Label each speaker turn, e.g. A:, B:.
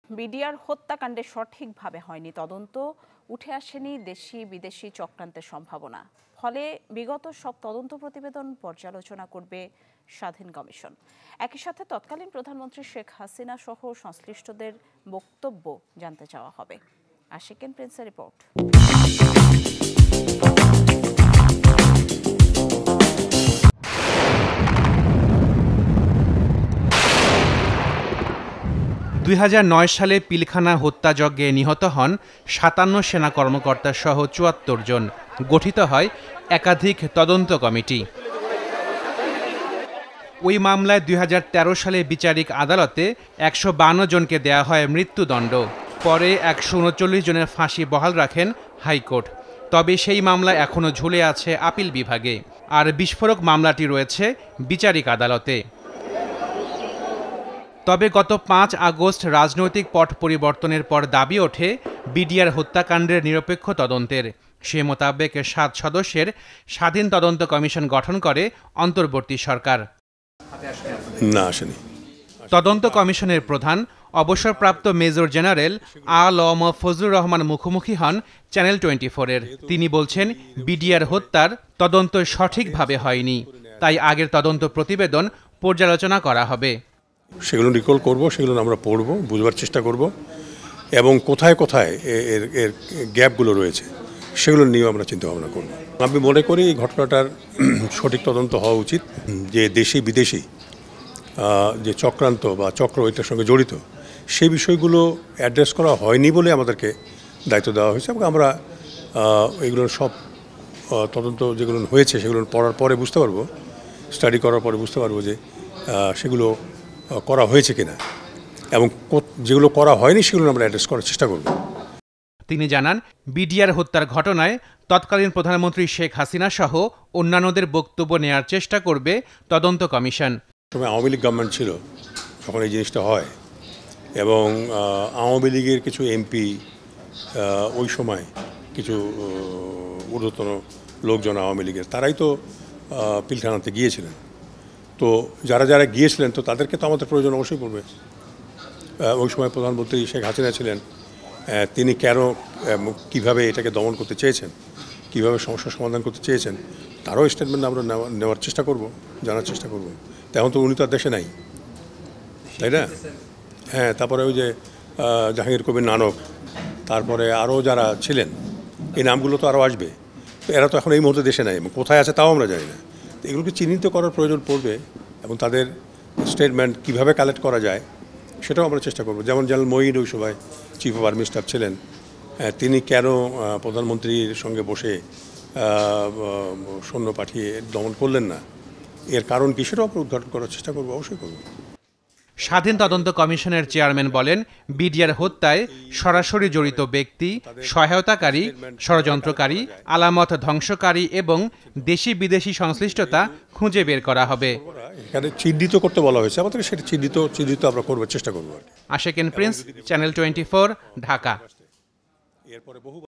A: BDR হত্যাকাণ্ডে সঠিকভাবে হয়নি তদন্ত, উঠে আসেনি দেশি বিদেশি চক্রান্তের সম্ভাবনা। ফলে বিগত সব তদন্ত প্রতিবেদন পর্যালোচনা করবে স্বাধীন কমিশন। একই সাথে তৎকালীন প্রধানমন্ত্রী শেখ হাসিনা সহ সংশ্লিষ্টদের বক্তব্য জানতে চাওয়া হবে। আশিকিন প্রিন্সের রিপোর্ট।
B: 2009 সালে পিলখানা হত্যাযজ্ঞে নিহত হন 57 সেনা কর্মকর্তা সহ 74 জন। গঠিত হয় একাধিক তদন্ত কমিটি। ওই মামলায় 2013 সালে বিচারিক আদালতে 152 জনকে দেয়া হয় মৃত্যুদণ্ড। পরে 139 জনের ফাঁসি বহাল রাখেন হাইকোর্ট। তবে সেই মামলা এখনও ঝুলে আছে আপিল বিভাগে, আর বিস্ফোরক মামলাটি রয়েছে বিচারিক আদালতে। তবে গত 5 আগস্ট রাজনৈতিক পট পরিবর্তনের পর দাবি ওঠে বিডিআর হত্যাকাণ্ডের নিরপেক্ষ তদন্তের। সে মোতাবেক 7 সদস্যের স্বাধীন তদন্ত কমিশন গঠন করে অন্তর্বর্তী সরকার। তদন্ত কমিশনের প্রধান অবসরপ্রাপ্ত মেজর জেনারেল আ.ল.ম ফজলুর রহমান মুখোমুখি হন চ্যানেল 24-এর। তিনি বলছেন, বিডিআর হত্যার তদন্ত সঠিকভাবে হয়নি, তাই আগের তদন্ত প্রতিবেদন পর্যালোচনা করা হবে।
C: সেগুলো রিকল করব, সেগুলো আমরা পড়ব, বুঝবার চেষ্টা করব, এবং কোথায় কোথায় এর গ্যাপগুলো রয়েছে সেগুলো নিয়েও আমরা চিন্তা ভাবনা করব। আমি মনে করি এই ঘটনাটার সঠিক তদন্ত হওয়া উচিত। যে দেশি বিদেশি যে চক্রান্ত বা চক্র এটার সঙ্গে জড়িত, সেই বিষয়গুলো অ্যাড্রেস করা হয়নি বলে আমাদেরকে দায়িত্ব দেওয়া হয়েছে, এবং আমরা এগুলোর সব তদন্ত যেগুলো হয়েছে সেগুলো পড়ার পরে বুঝতে পারবো, স্টাডি করার পরে বুঝতে পারবো যে সেগুলো করা হয়েছে কিনা, এবং যেগুলো করা হয়নি সেগুলো আমরা অ্যাড্রেস করার চেষ্টা করব।
B: তিনি জানান, বিডিআর হত্যার ঘটনায় তৎকালীন প্রধানমন্ত্রী শেখ হাসিনা সহ অন্যান্যদের বক্তব্য নেয়ার চেষ্টা করবে তদন্ত কমিশন।
C: সময় আওয়ামী লীগ গভর্নমেন্ট ছিল যখন এই জিনিসটা হয়, এবং আওয়ামী লীগের কিছু এমপি ওই সময় কিছু ঊর্ধ্বতন লোকজন আওয়ামী লীগের, তারাই তো পিলখানাতে গিয়েছিলেন। তো যারা যারা গিয়েছিলেন, তো তাদেরকে তো আমাদের প্রয়োজন অবশ্যই পড়বে। ওই সময় প্রধানমন্ত্রী শেখ হাসিনা ছিলেন, তিনি কেন কিভাবে এটাকে দমন করতে চেয়েছেন, কিভাবে সমস্যার সমাধান করতে চেয়েছেন, তারও স্টেটমেন্ট আমরা নেওয়ার চেষ্টা করব, জানার চেষ্টা করব। তেমন তো উনি তো আর দেশে নাই, তাই না? হ্যাঁ, তারপরে ওই যে জাহাঙ্গীর কবির নানক, তারপরে আরও যারা ছিলেন, এই নামগুলো তো আরও আসবে। তো এরা তো এখন এই মুহূর্তে দেশে নাই, এবং কোথায় আছে তাও আমরা জানি না। এগুলোকে চিহ্নিত করার প্রয়োজন পড়বে, এবং তাদের স্টেটমেন্ট কিভাবে কালেক্ট করা যায় সেটাও আমরা চেষ্টা করব। যেমন জেনারেল মঈন ওই সময় চিফ অফ আর্মি স্টাফ ছিলেন, তিনি কেন প্রধানমন্ত্রীর সঙ্গে বসে সৈন্য পাঠিয়ে দমন করলেন না, এর কারণ কি সেটাও আমরা উদ্ঘাটন করার চেষ্টা করব, অবশ্যই করব।
B: স্বাধীন তদন্ত কমিশনের চেয়ারম্যান বলেন, বিডিআর হত্যায় সরাসরি জড়িত ব্যক্তি, সহায়তাকারী, ষড়যন্ত্রকারী, আলামত ধ্বংসকারী এবং দেশি বিদেশি সংশ্লিষ্টতা খুঁজে বের করা হবে।
C: এখানে চিহ্নিত করতে বলা হয়েছে, আমাদেরকে সেটা চিহ্নিত আমরা করবার চেষ্টা করব।
B: Ashikin Prince, channel 24, Dhaka.